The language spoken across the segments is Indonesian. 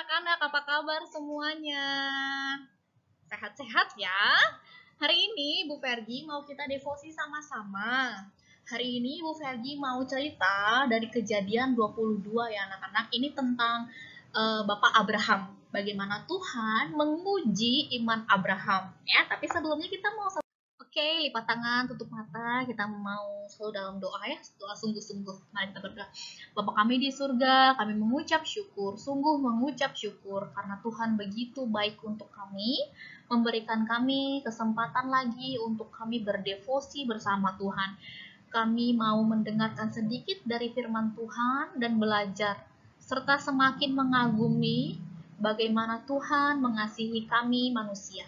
anak-anak, apa kabar semuanya? Sehat-sehat ya? Hari ini Bu Fergi mau kita devosi sama-sama. Hari ini Bu Fergi mau cerita dari Kejadian 22 ya anak-anak. Ini tentang Bapak Abraham. Bagaimana Tuhan menguji iman Abraham. Ya, tapi sebelumnya kita mau Oke, lipat tangan, tutup mata. Kita mau selalu dalam doa ya, doa sungguh-sungguh. Mari kita berdoa. Bapa kami di surga, kami mengucap syukur, sungguh mengucap syukur karena Tuhan begitu baik untuk kami, memberikan kami kesempatan lagi untuk kami berdevosi bersama Tuhan. Kami mau mendengarkan sedikit dari firman Tuhan dan belajar, serta semakin mengagumi bagaimana Tuhan mengasihi kami manusia.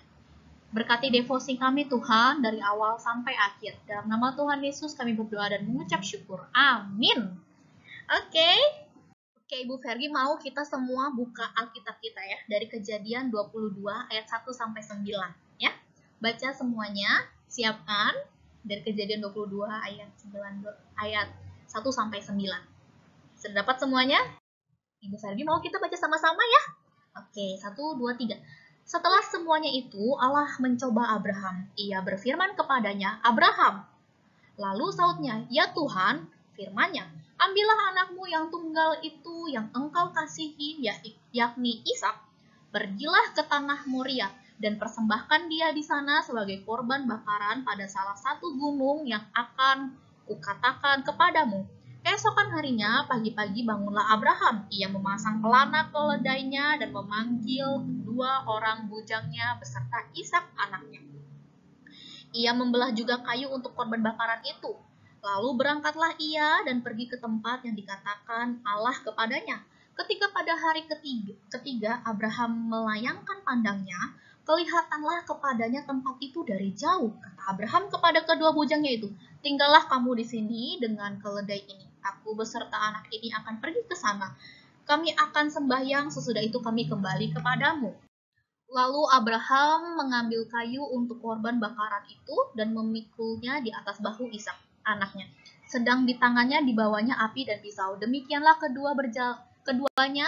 Berkati devosi kami Tuhan dari awal sampai akhir. Dalam nama Tuhan Yesus kami berdoa dan mengucap syukur. Amin. Oke, Ibu Fergi mau kita semua buka Alkitab kita ya. Dari Kejadian 22 ayat 1 sampai 9 ya. Baca semuanya, siapkan. Dari Kejadian 22 ayat 1 sampai 9. Sudah dapat semuanya? Ibu Fergi mau kita baca sama-sama ya. Oke, 1, 2, 3. Setelah semuanya itu, Allah mencoba Abraham. Ia berfirman kepadanya, Abraham. Lalu sautnya, ya Tuhan, firman-Nya, ambillah anakmu yang tunggal itu yang engkau kasihi, yakni Ishak. Pergilah ke tanah Moria dan persembahkan dia di sana sebagai korban bakaran pada salah satu gunung yang akan kukatakan kepadamu. Keesokan harinya, pagi-pagi bangunlah Abraham. Ia memasang pelana keledainya dan memanggil dua orang bujangnya beserta Ishak anaknya. Ia membelah juga kayu untuk korban bakaran itu. Lalu berangkatlah ia dan pergi ke tempat yang dikatakan Allah kepadanya. Ketika pada hari ketiga Abraham melayangkan pandangnya, kelihatanlah kepadanya tempat itu dari jauh. Kata Abraham kepada kedua bujangnya itu, tinggallah kamu di sini dengan keledai ini. Aku beserta anak ini akan pergi ke sana. Kami akan sembahyang, sesudah itu kami kembali kepadamu. Lalu Abraham mengambil kayu untuk korban bakaran itu dan memikulnya di atas bahu Ishak, anaknya. Sedang di tangannya dibawanya api dan pisau. Demikianlah keduanya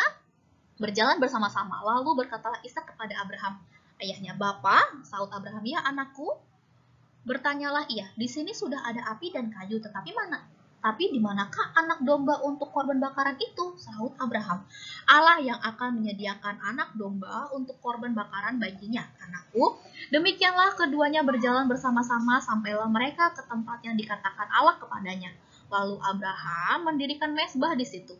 berjalan bersama-sama. Lalu berkatalah Ishak kepada Abraham, ayahnya, Bapa, saut Abraham, ya anakku. Bertanyalah ia, di sini sudah ada api dan kayu, tapi di manakah anak domba untuk korban bakaran itu? Sahut Abraham. Allah yang akan menyediakan anak domba untuk korban bakaran baginya, anakku. Demikianlah keduanya berjalan bersama-sama sampailah mereka ke tempat yang dikatakan Allah kepadanya. Lalu Abraham mendirikan mezbah di situ.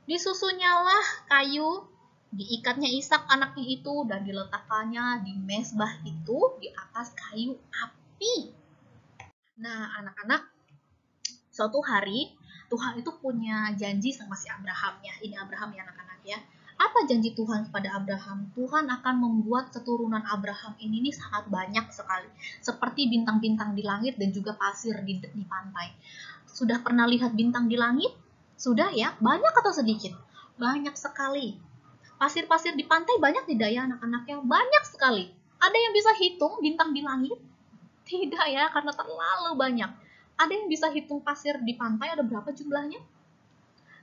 Disusunyalah kayu, diikatnya Ishak anaknya itu dan diletakkannya di mezbah itu di atas kayu api. Nah, anak-anak, suatu hari Tuhan itu punya janji sama si Abraham ya. Ini Abraham ya anak-anak ya. Apa janji Tuhan kepada Abraham? Tuhan akan membuat keturunan Abraham ini sangat banyak sekali. Seperti bintang-bintang di langit dan juga pasir di pantai. Sudah pernah lihat bintang di langit? Sudah ya? Banyak atau sedikit? Banyak sekali. Pasir-pasir di pantai banyak tidak ya anak-anaknya? Banyak sekali. Ada yang bisa hitung bintang di langit? Tidak ya, karena terlalu banyak. Ada yang bisa hitung pasir di pantai ada berapa jumlahnya?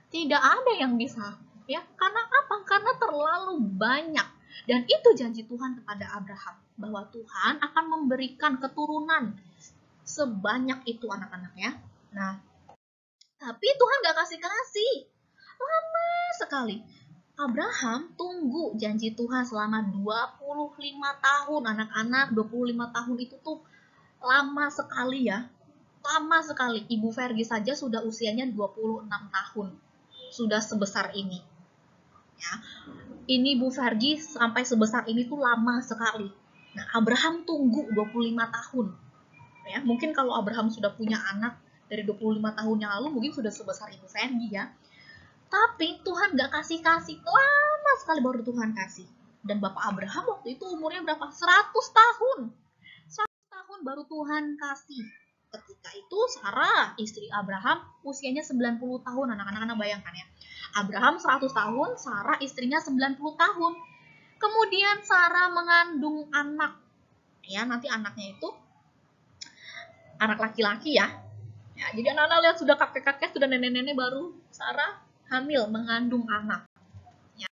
Tidak ada yang bisa. Ya, karena apa? Karena terlalu banyak. Dan itu janji Tuhan kepada Abraham, bahwa Tuhan akan memberikan keturunan sebanyak itu anak-anak ya. Nah, tapi Tuhan gak kasih-kasih. Lama sekali. Abraham tunggu janji Tuhan selama 25 tahun anak-anak. 25 tahun itu tuh lama sekali ya. Lama sekali. Ibu Fergi saja sudah usianya 26 tahun. Sudah sebesar ini. Ya. Ini Bu Fergi sampai sebesar ini tuh lama sekali. Nah, Abraham tunggu 25 tahun. Ya, mungkin kalau Abraham sudah punya anak dari 25 tahun yang lalu mungkin sudah sebesar Ibu Fergi ya. Tapi Tuhan gak kasih-kasih. Lama sekali baru Tuhan kasih. Dan Bapak Abraham waktu itu umurnya berapa? 100 tahun. 100 tahun baru Tuhan kasih. Ketika itu Sarah, istri Abraham, usianya 90 tahun. Anak-anak bayangkan ya. Abraham 100 tahun, Sarah istrinya 90 tahun. Kemudian Sarah mengandung anak. Ya, nanti anaknya itu anak laki-laki ya. Ya, jadi anak-anak lihat sudah kakek-kakek, sudah nenek-nenek baru Sarah hamil, mengandung anak. Ya.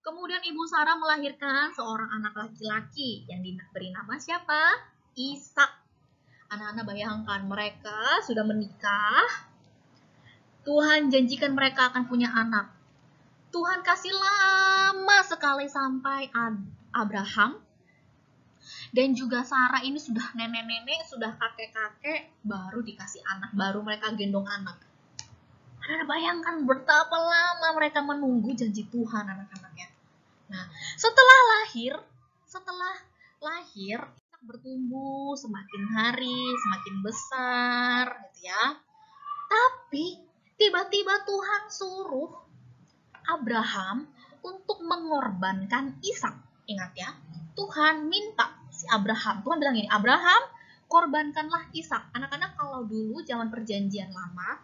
Kemudian Ibu Sarah melahirkan seorang anak laki-laki yang diberi nama siapa? Ishak. Anak-anak bayangkan mereka sudah menikah. Tuhan janjikan mereka akan punya anak. Tuhan kasih lama sekali sampai Abraham dan juga Sarah ini sudah nenek-nenek, sudah kakek-kakek, baru dikasih anak, baru mereka gendong anak. Anda bayangkan betapa lama mereka menunggu janji Tuhan anak-anaknya. Nah, setelah lahir bertumbuh semakin hari, semakin besar, gitu ya. Tapi tiba-tiba Tuhan suruh Abraham untuk mengorbankan Ishak. Ingat ya, Tuhan minta si Abraham. Tuhan bilang gini, Abraham, korbankanlah Ishak. Anak-anak kalau dulu zaman perjanjian lama,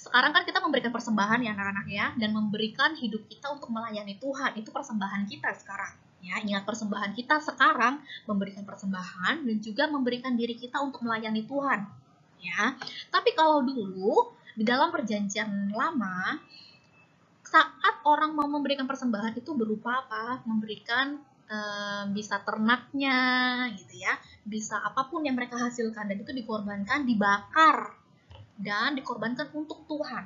sekarang kan kita memberikan persembahan ya anak-anak ya, dan memberikan hidup kita untuk melayani Tuhan. Itu persembahan kita sekarang. Ya, ingat persembahan kita sekarang, memberikan persembahan dan juga memberikan diri kita untuk melayani Tuhan. Ya, tapi kalau dulu di dalam perjanjian lama, saat orang mau memberikan persembahan itu berupa apa? Memberikan bisa ternaknya, gitu ya, bisa apapun yang mereka hasilkan dan itu dikorbankan, dibakar dan dikorbankan untuk Tuhan.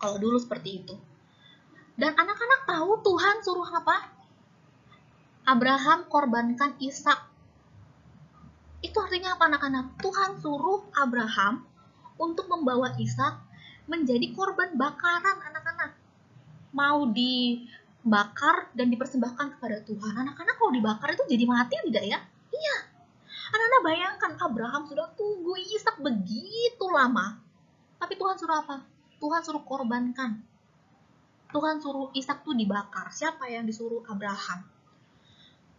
Kalau dulu seperti itu. Dan anak-anak tahu Tuhan suruh apa? Abraham korbankan Ishak. Itu artinya apa anak-anak? Tuhan suruh Abraham untuk membawa Ishak menjadi korban bakaran anak-anak. Mau dibakar dan dipersembahkan kepada Tuhan. Anak-anak kalau dibakar itu jadi mati tidak ya? Iya. Anak-anak bayangkan Abraham sudah tunggu Ishak begitu lama. Tapi Tuhan suruh apa? Tuhan suruh korbankan. Tuhan suruh Ishak tuh dibakar. Siapa yang disuruh? Abraham.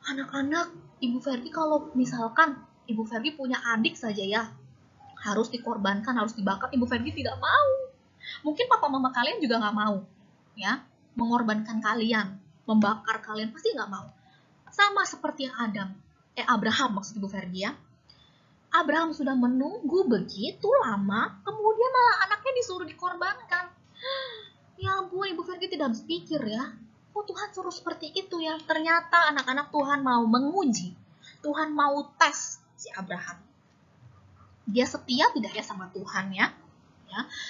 Anak-anak, Ibu Ferdi kalau misalkan Ibu Ferdi punya adik saja ya, harus dikorbankan, harus dibakar, Ibu Ferdi tidak mau. Mungkin papa mama kalian juga nggak mau, ya, mengorbankan kalian, membakar kalian, pasti nggak mau. Sama seperti Abraham maksud Ibu Ferdi ya. Abraham sudah menunggu begitu lama, kemudian malah anaknya disuruh dikorbankan. Ya ampun, Ibu Ferdi tidak habis pikir ya. Oh Tuhan suruh seperti itu ya. Ternyata anak-anak Tuhan mau menguji. Tuhan mau tes si Abraham. Dia setia tidak ya sama Tuhan ya.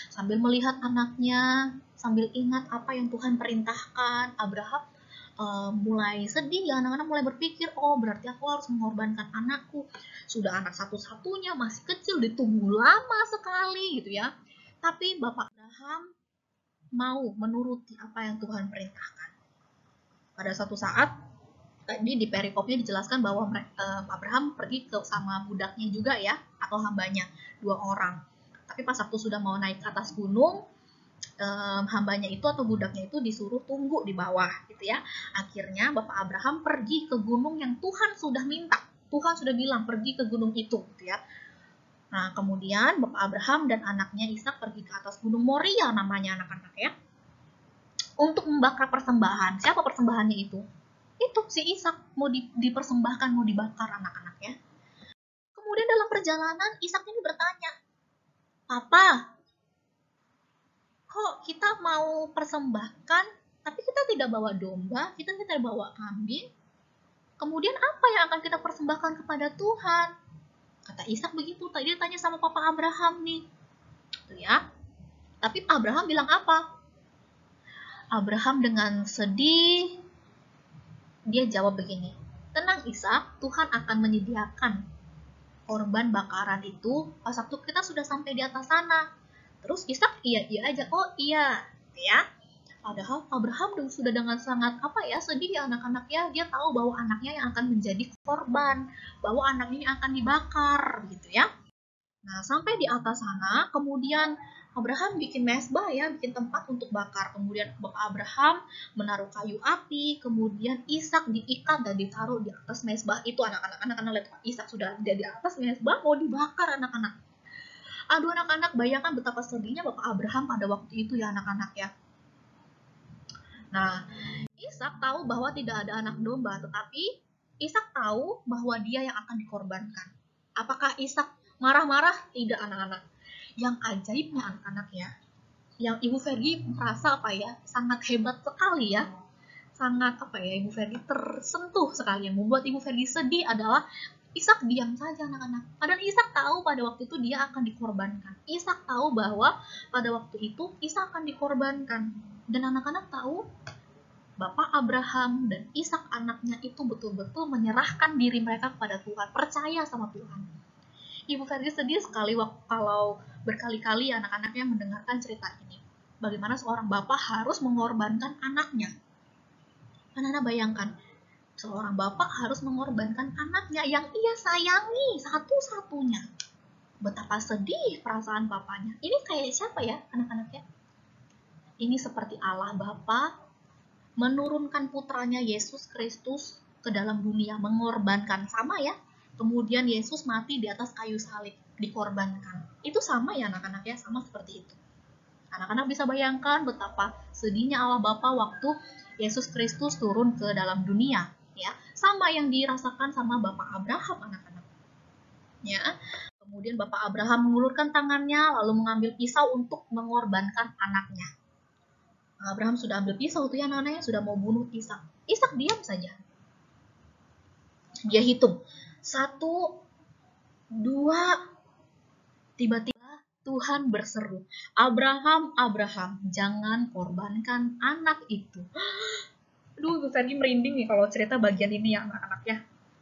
Sambil melihat anaknya, sambil ingat apa yang Tuhan perintahkan, Abraham mulai sedih ya, anak-anak mulai berpikir, oh berarti aku harus mengorbankan anakku. Sudah anak satu-satunya, masih kecil, ditunggu lama sekali gitu ya. Tapi Bapak Abraham mau menuruti apa yang Tuhan perintahkan. Pada suatu saat, tadi di perikopnya dijelaskan bahwa Abraham pergi sama budaknya juga ya, atau hambanya, 2 orang. Tapi pas waktu sudah mau naik ke atas gunung, hambanya itu atau budaknya itu disuruh tunggu di bawah gitu ya. Akhirnya Bapak Abraham pergi ke gunung yang Tuhan sudah minta. Tuhan sudah bilang pergi ke gunung itu gitu ya. Nah, kemudian Bapak Abraham dan anaknya Ishak pergi ke atas gunung Moria namanya anak-anak ya. Untuk membakar persembahan. Siapa persembahannya itu? Itu si Ishak mau dipersembahkan, mau dibakar anak-anak ya. Kemudian dalam perjalanan Ishak ini bertanya, "Papa, kok kita mau persembahkan, tapi kita tidak bawa domba, kita tidak bawa kambing? Kemudian apa yang akan kita persembahkan kepada Tuhan?" Kata Ishak begitu. Tadi dia tanya sama Papa Abraham nih. Tuh ya. Tapi Abraham bilang apa? Abraham dengan sedih, dia jawab begini, "Tenang Ishak, Tuhan akan menyediakan korban bakaran itu pas waktu kita sudah sampai di atas sana." Terus Ishak iya aja, oh iya, ya. Padahal Abraham sudah dengan sangat sedih ya anak-anak ya, dia tahu bahwa anaknya yang akan menjadi korban, bahwa anak ini akan dibakar gitu ya. Nah, sampai di atas sana, kemudian Abraham bikin mesbah ya, bikin tempat untuk bakar. Kemudian Bapak Abraham menaruh kayu api, kemudian Ishak diikat dan ditaruh di atas mesbah itu. Anak-anak lihat Ishak sudah ada di atas mesbah, mau dibakar anak-anak. Aduh anak-anak, bayangkan betapa sedihnya Bapak Abraham pada waktu itu ya anak-anak ya. Nah, Ishak tahu bahwa tidak ada anak domba, tetapi Ishak tahu bahwa dia yang akan dikorbankan. Apakah Ishak marah-marah? Tidak anak-anak. Yang ajaibnya anak-anak ya, yang Ibu Ferdi merasa sangat hebat sekali ya, sangat Ibu Fergi tersentuh sekali. Yang membuat Ibu Fergi sedih adalah Ishak diam saja anak-anak. Padahal Ishak tahu pada waktu itu dia akan dikorbankan. Ishak tahu bahwa pada waktu itu Ishak akan dikorbankan. Dan anak-anak tahu Bapak Abraham dan Ishak anaknya itu betul-betul menyerahkan diri mereka kepada Tuhan, percaya sama Tuhan. Ibu Ferdi sedih sekali kalau berkali-kali anak-anaknya mendengarkan cerita ini. Bagaimana seorang bapak harus mengorbankan anaknya. Anak-anak bayangkan, seorang bapak harus mengorbankan anaknya yang ia sayangi satu-satunya. Betapa sedih perasaan bapaknya. Ini kayak siapa ya anak-anaknya? Ini seperti Allah Bapa menurunkan putranya Yesus Kristus ke dalam dunia, mengorbankan. Sama ya, kemudian Yesus mati di atas kayu salib, dikorbankan. Itu sama ya anak-anak ya, sama seperti itu. Anak-anak bisa bayangkan betapa sedihnya Allah Bapa waktu Yesus Kristus turun ke dalam dunia, ya. Sama yang dirasakan sama Bapak Abraham, anak-anak. Ya. Kemudian Bapak Abraham mengulurkan tangannya lalu mengambil pisau untuk mengorbankan anaknya. Abraham sudah ambil pisau tuh ya anak-anaknya, sudah mau bunuh Ishak. Ishak diam saja. Dia hitung 1, 2, tiba-tiba Tuhan berseru, Abraham, Abraham, jangan korbankan anak itu. Aduh, Ibu Ferdi merinding nih kalau cerita bagian ini ya anak-anak ya.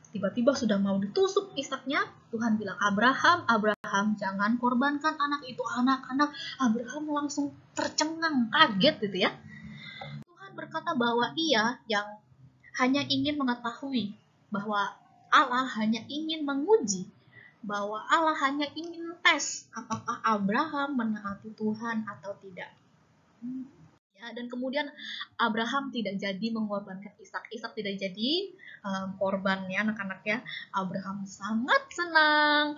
Tiba-tiba sudah mau ditusuk Ishaknya, Tuhan bilang, Abraham, Abraham, jangan korbankan anak itu. Anak-anak Abraham langsung tercengang, kaget gitu ya. Tuhan berkata bahwa ia yang hanya ingin mengetahui bahwa Allah hanya ingin menguji, bahwa Allah hanya ingin tes apakah Abraham menaati Tuhan atau tidak. Ya, dan kemudian Abraham tidak jadi mengorbankan Ishak. Ishak tidak jadi korban ya anak-anak ya. Abraham sangat senang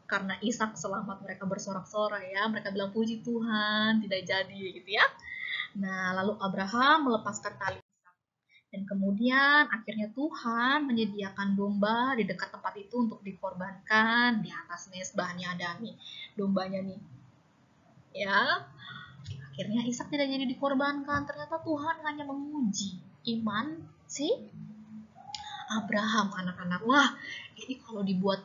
karena Ishak selamat. Mereka bersorak-sorai ya. Mereka bilang puji Tuhan, tidak jadi gitu ya. Nah, lalu Abraham melepaskan tali Ishak. Dan kemudian akhirnya Tuhan menyediakan domba di dekat tempat itu untuk dikorbankan di atas mezbahnya Adami. Dombanya nih. Ya. Akhirnya Ishak tidak jadi dikorbankan. Ternyata Tuhan hanya menguji iman si Abraham, anak-anak. Wah, ini kalau dibuat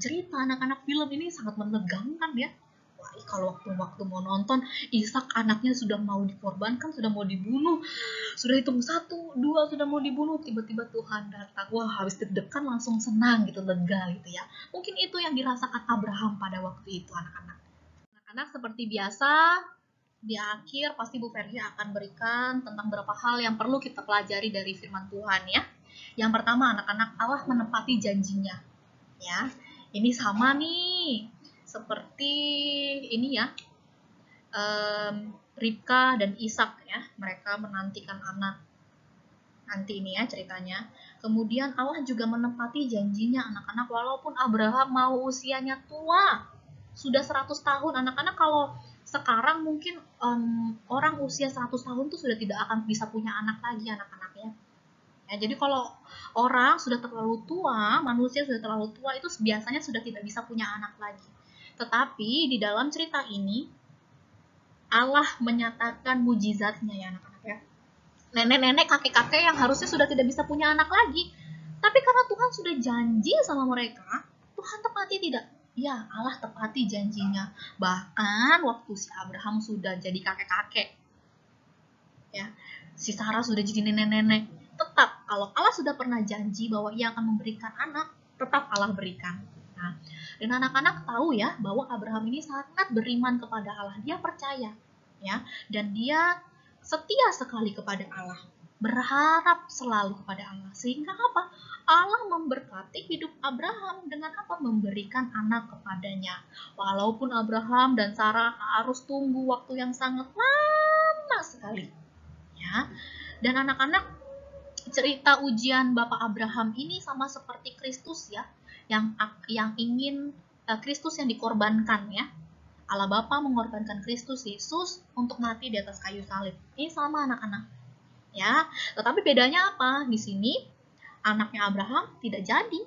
cerita anak-anak film ini sangat menegangkan ya. Wah, kalau waktu mau nonton, Ishak anaknya sudah mau dikorbankan, sudah mau dibunuh. Sudah hitung 1, 2, sudah mau dibunuh. Tiba-tiba Tuhan datang. Wah, habis deg-degan langsung senang gitu, lega gitu ya. Mungkin itu yang dirasakan Abraham pada waktu itu, anak-anak. Anak-anak seperti biasa, di akhir pasti Bu Ferdi akan berikan tentang beberapa hal yang perlu kita pelajari dari firman Tuhan ya. Yang pertama, anak-anak, Allah menepati janjinya. Ya, ini sama nih seperti ini ya, Ribka dan Ishak ya, mereka menantikan anak. Nanti ini ya ceritanya. Kemudian Allah juga menepati janjinya anak-anak, walaupun Abraham mau usianya tua, sudah 100 tahun. Anak-anak kalau sekarang mungkin orang usia 100 tahun tuh sudah tidak akan bisa punya anak lagi anak-anaknya. Ya, jadi kalau orang sudah terlalu tua, manusia sudah terlalu tua itu biasanya sudah tidak bisa punya anak lagi. Tetapi di dalam cerita ini Allah menyatakan mujizatnya ya anak-anak ya. Nenek-nenek, kakek-kakek yang harusnya sudah tidak bisa punya anak lagi. Tapi karena Tuhan sudah janji sama mereka, Tuhan tepati tidak? Ya, Allah tepati janjinya. Bahkan waktu si Abraham sudah jadi kakek-kakek, ya, si Sarah sudah jadi nenek-nenek, tetap kalau Allah sudah pernah janji bahwa ia akan memberikan anak, tetap Allah berikan. Nah, dan anak-anak tahu ya bahwa Abraham ini sangat beriman kepada Allah. Dia percaya, ya, dan dia setia sekali kepada Allah, berharap selalu kepada Allah. Sehingga apa? Allah memberkati hidup Abraham dengan apa? Memberikan anak kepadanya. Walaupun Abraham dan Sarah harus tunggu waktu yang sangat lama sekali. Ya. Dan anak-anak, cerita ujian Bapak Abraham ini sama seperti Kristus ya, yang ingin Kristus yang dikorbankan ya. Allah Bapa mengorbankan Kristus Yesus untuk mati di atas kayu salib. Ini sama anak-anak. Ya, tetapi bedanya apa? Di sini anaknya Abraham tidak jadi.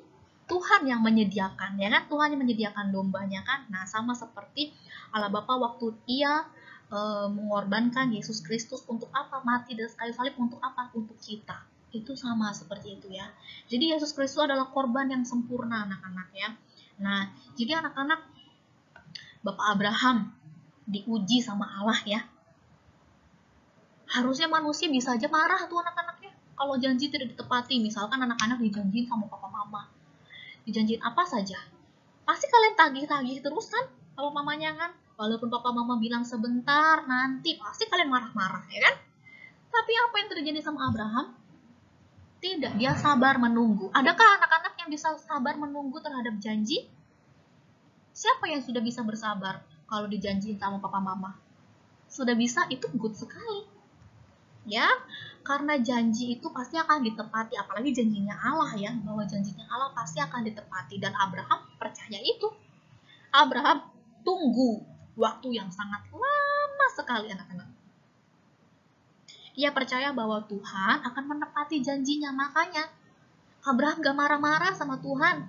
Tuhan yang menyediakan, ya kan? Tuhan yang menyediakan dombanya kan? Nah, sama seperti Allah Bapa waktu ia mengorbankan Yesus Kristus untuk apa? Mati di atas kayu salib untuk apa? Untuk kita. sama seperti itu ya. Jadi Yesus Kristus adalah korban yang sempurna anak-anak ya. Nah, jadi anak-anak, Bapak Abraham diuji sama Allah ya. Harusnya manusia bisa aja marah tuh anak-anaknya kalau janji tidak ditepati. Misalkan anak-anak dijanjiin sama papa mama, dijanjiin apa saja, pasti kalian tagih-tagih terus kan papa mamanya kan. Walaupun papa mama bilang sebentar nanti, pasti kalian marah-marah ya kan. Tapi apa yang terjadi sama Abraham? Tidak, dia sabar menunggu. Adakah anak-anak yang bisa sabar menunggu terhadap janji? Siapa yang sudah bisa bersabar kalau dijanjiin sama papa mama? Sudah bisa, itu good sekali. Ya, karena janji itu pasti akan ditepati, apalagi janjinya Allah ya, bahwa janjinya Allah pasti akan ditepati, dan Abraham percaya itu. Abraham tunggu waktu yang sangat lama sekali anak-anak. Ia percaya bahwa Tuhan akan menepati janjinya, makanya Abraham gak marah-marah sama Tuhan.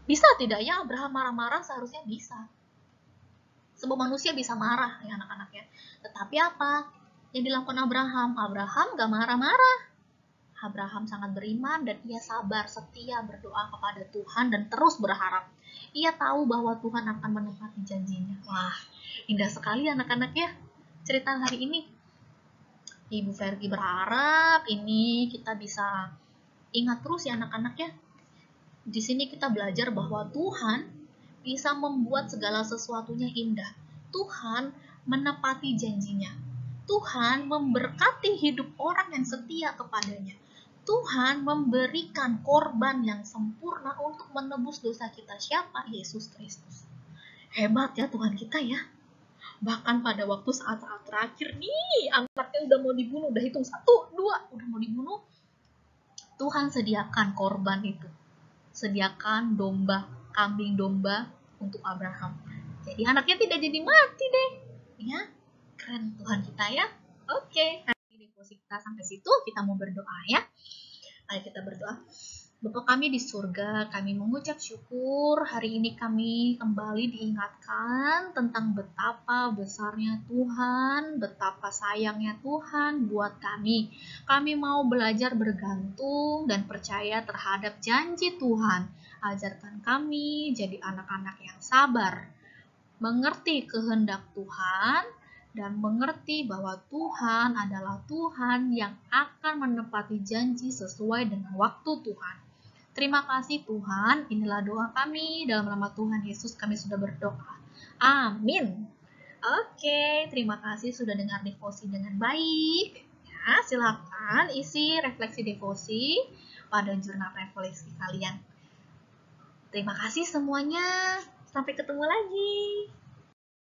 Bisa tidak ya Abraham marah-marah? Seharusnya bisa. Semua manusia bisa marah ya anak-anak ya. Tetapi apa yang dilakukan Abraham? Abraham gak marah-marah. Abraham sangat beriman dan ia sabar, setia berdoa kepada Tuhan dan terus berharap. Ia tahu bahwa Tuhan akan menepati janjinya. Wah, indah sekali anak-anak ya cerita hari ini. Ibu Vergi berharap ini kita bisa ingat terus ya anak-anak ya. Di sini kita belajar bahwa Tuhan bisa membuat segala sesuatunya indah. Tuhan menepati janjinya. Tuhan memberkati hidup orang yang setia kepadanya. Tuhan memberikan korban yang sempurna untuk menebus dosa kita. Siapa? Yesus Kristus. Hebat ya Tuhan kita ya. Bahkan pada waktu saat-saat terakhir nih, anaknya udah mau dibunuh, udah hitung 1, 2, udah mau dibunuh. Tuhan sediakan korban itu. Sediakan domba, kambing domba untuk Abraham. Jadi anaknya tidak jadi mati deh. Ya, keren Tuhan kita ya. Oke, hari ini devosi kita sampai situ. Kita mau berdoa ya. Mari kita berdoa. Bapa kami di surga, kami mengucap syukur hari ini kami kembali diingatkan tentang betapa besarnya Tuhan, betapa sayangnya Tuhan buat kami. Kami mau belajar bergantung dan percaya terhadap janji Tuhan. Ajarkan kami jadi anak-anak yang sabar, mengerti kehendak Tuhan, dan mengerti bahwa Tuhan adalah Tuhan yang akan menepati janji sesuai dengan waktu Tuhan. Terima kasih Tuhan, inilah doa kami, dalam nama Tuhan Yesus kami sudah berdoa. Amin. Oke, terima kasih sudah dengar devosi dengan baik. Ya, silakan isi refleksi devosi pada jurnal refleksi kalian. Terima kasih semuanya, sampai ketemu lagi.